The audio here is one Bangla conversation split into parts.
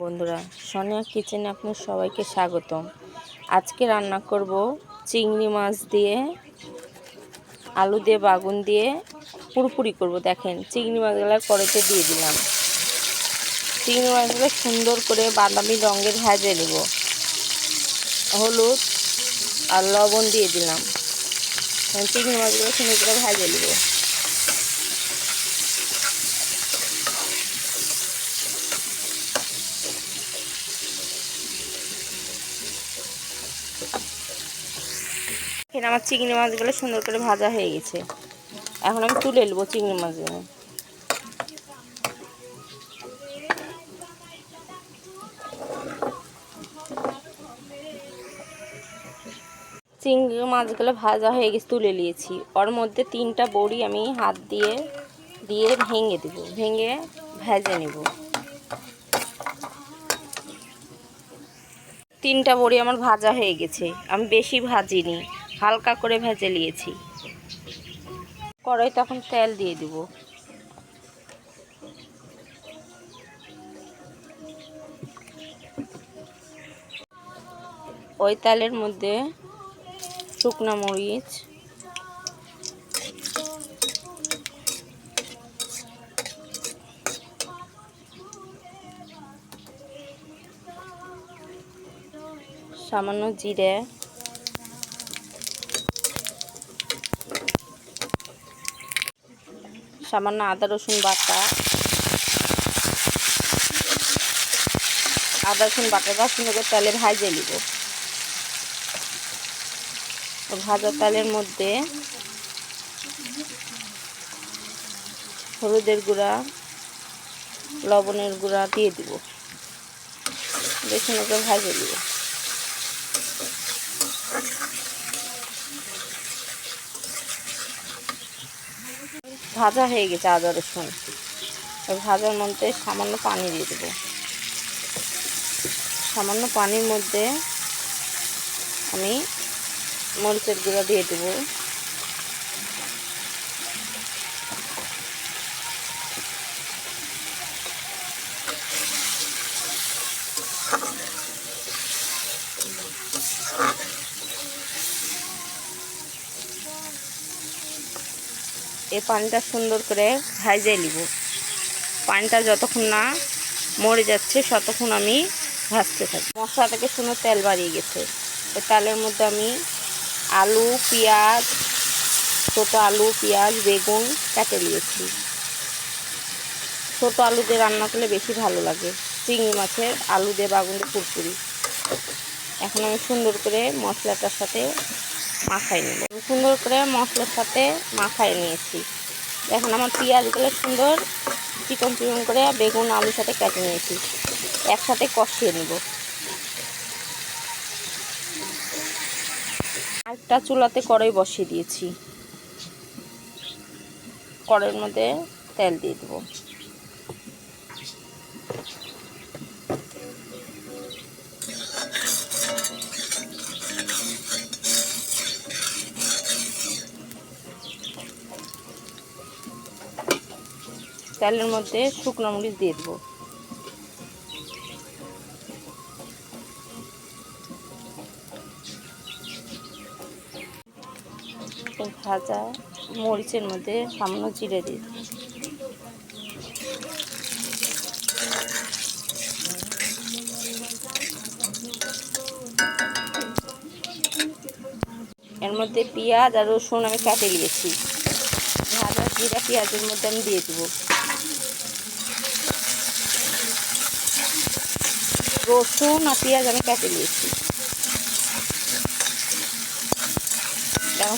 বন্ধুরা, সোনিয়া কিচেনে আপনার সবাইকে স্বাগতম। আজকে রান্না করব চিংড়ি মাছ দিয়ে, আলু দিয়ে, বাগুন দিয়ে পুরপুরি করব। দেখেন, চিংড়ি মাছগুলো কড়াইতে দিয়ে দিলাম। চিংড়ি মাছগুলো সুন্দর করে বাদামি রঙের ভেজে নেব। হলুদ আর লবণ দিয়ে দিলাম। চিংড়ি মাছগুলো সুন্দর করে ভেজে নেব। এখানে আমার চিংড়ি মাছগুলো সুন্দর করে ভাজা হয়ে গেছে। এখন আমি তুলে নেবো চিংড়ি মাছগুলো। চিংড়ি মাছগুলো ভাজা হয়ে গেছে, তুলে নিয়েছি। ওর মধ্যে 3টা বড়ি আমি হাত দিয়ে ভেঙে দেব, ভেঙে ভেজে নেব। 3টা বড়ি আমার ভাজা হয়ে গেছে। আমি বেশি ভাজিনি, হালকা করে ভেজে নিয়েছি। কড়াইতে এখন তেল দিয়ে দেব। ওই তেলের মধ্যে শুকনো মরিচ, সামান্য জিরে, সামান্য আদা রসুন বাটা, বাটাটা সুন্দর করে তেলে ভাজে নিব। ভাজা তেলের মধ্যে হলুদের গুঁড়া, লবণের গুঁড়া দিয়ে দিব। সুন্দর করে ভাজে নিব। ভাজা হয়ে গেছে আদা রসুন। ভাজার মধ্যে সামান্য পানি দিয়ে দেব। সামান্য পানির মধ্যে আমি মরিচের গুঁড়া দিয়ে দেব। এই পানিটা সুন্দর করে ভাজে নিব। পানিটা যতক্ষণ না মরে যাচ্ছে ততক্ষণ আমি ভাজতে থাকি। মশলা থেকে সুন্দর তেল বাড়িয়ে গেছে। ওই তেলের মধ্যে আমি আলু, পেঁয়াজ, ছোটো আলু, পেঁয়াজ, বেগুন কেটে নিয়েছি। ছোটো আলু দিয়ে রান্না করলে বেশি ভালো লাগে। চিংড়ি মাছের আলু দিয়ে বাগুন দিয়ে পুরপুরি। এখন আমি সুন্দর করে মশলাটার সাথে মাখাই নেব। সুন্দর করে মশলার সাথে মাখাই নিয়েছি। এখন আমার পেঁয়াজগুলো সুন্দর চিকন চিকন করে বেগুন আলুর সাথে কেটে নিয়েছি। একসাথে কষিয়ে নেব। আরেকটা চুলাতে কড়াই বসিয়ে দিয়েছি। কড়াইয়ের মধ্যে তেল দিয়ে দেব। তেলের মধ্যে শুকনো মরিচ দিয়ে দেব। ভাজা মরিচের মধ্যে সামান্য জিরে দিয়ে দেব। এর মধ্যে পেঁয়াজ আর রসুন আমি কেটে নিয়েছি। ভাজা জিরা পেঁয়াজের মধ্যে আমি দিয়ে দেব। রসুন আর পেঁয়াজ আমি কেটে নিয়েছি।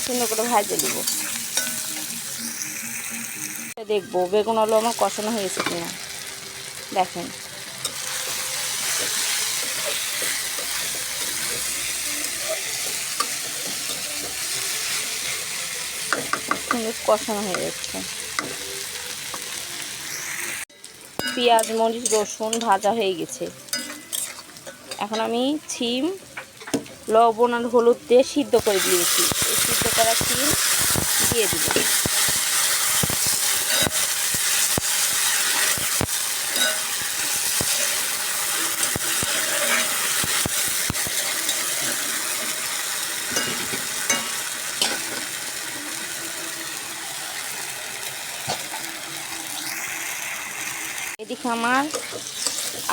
সুন্দর করে ভাজে দেব। দেখবো বেগুন আলু আমার কষানো হয়েছে কিনা। দেখেন, সুন্দর কষানো হয়ে যাচ্ছে। পেঁয়াজ, মরিচ, রসুন ভাজা হয়ে গেছে। এখন আমি শিম, লবণ আর হলুদ দিয়ে সিদ্ধ করে দিয়েছি। এই সিদ্ধ করা শিম দিয়ে দিব। এদিকে আমার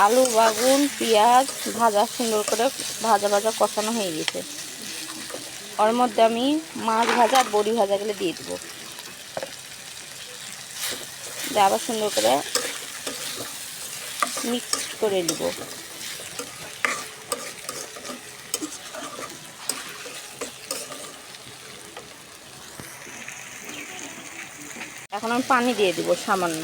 আলু বাগুন পেঁয়াজ ভাজা সুন্দর করে ভাজা ভাজা কষানো হয়ে গেছে। ওর মধ্যে আমি মাছ ভাজা আর বড়ি ভাজাগুলো দিয়ে দেবো, আবার সুন্দর করে মিক্স করে নেব। এখন আমি পানি দিয়ে দিব সামান্য।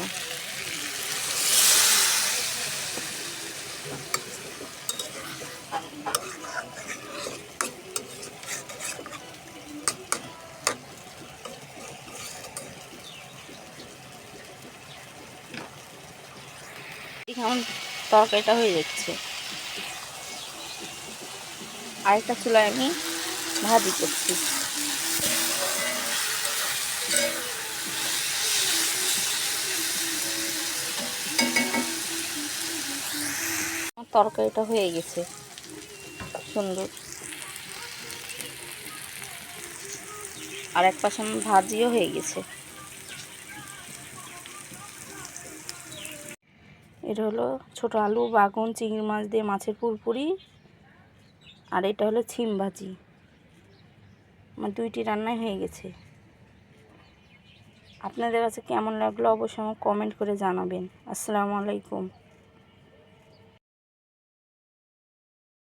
এখন তরকারিটা হয়ে যাচ্ছে। আরেকটা চুলায় আমি ভাজি করছি। তরকারিটা হয়ে গেছে সুন্দর, আর এক পাশে আমার ভাজিও হয়ে গেছে। এটা হলো ছোট আলু বাগুন চিংড়ি মাছ দিয়ে মাছের পুরপুরি, আর এটা হলো ছিম ভাজি। আমার দুইটি রান্নাই হয়ে গেছে। আপনাদের কাছে কেমন লাগলো অবশ্যই আমাকে কমেন্ট করে জানাবেন। আসসালামু আলাইকুম।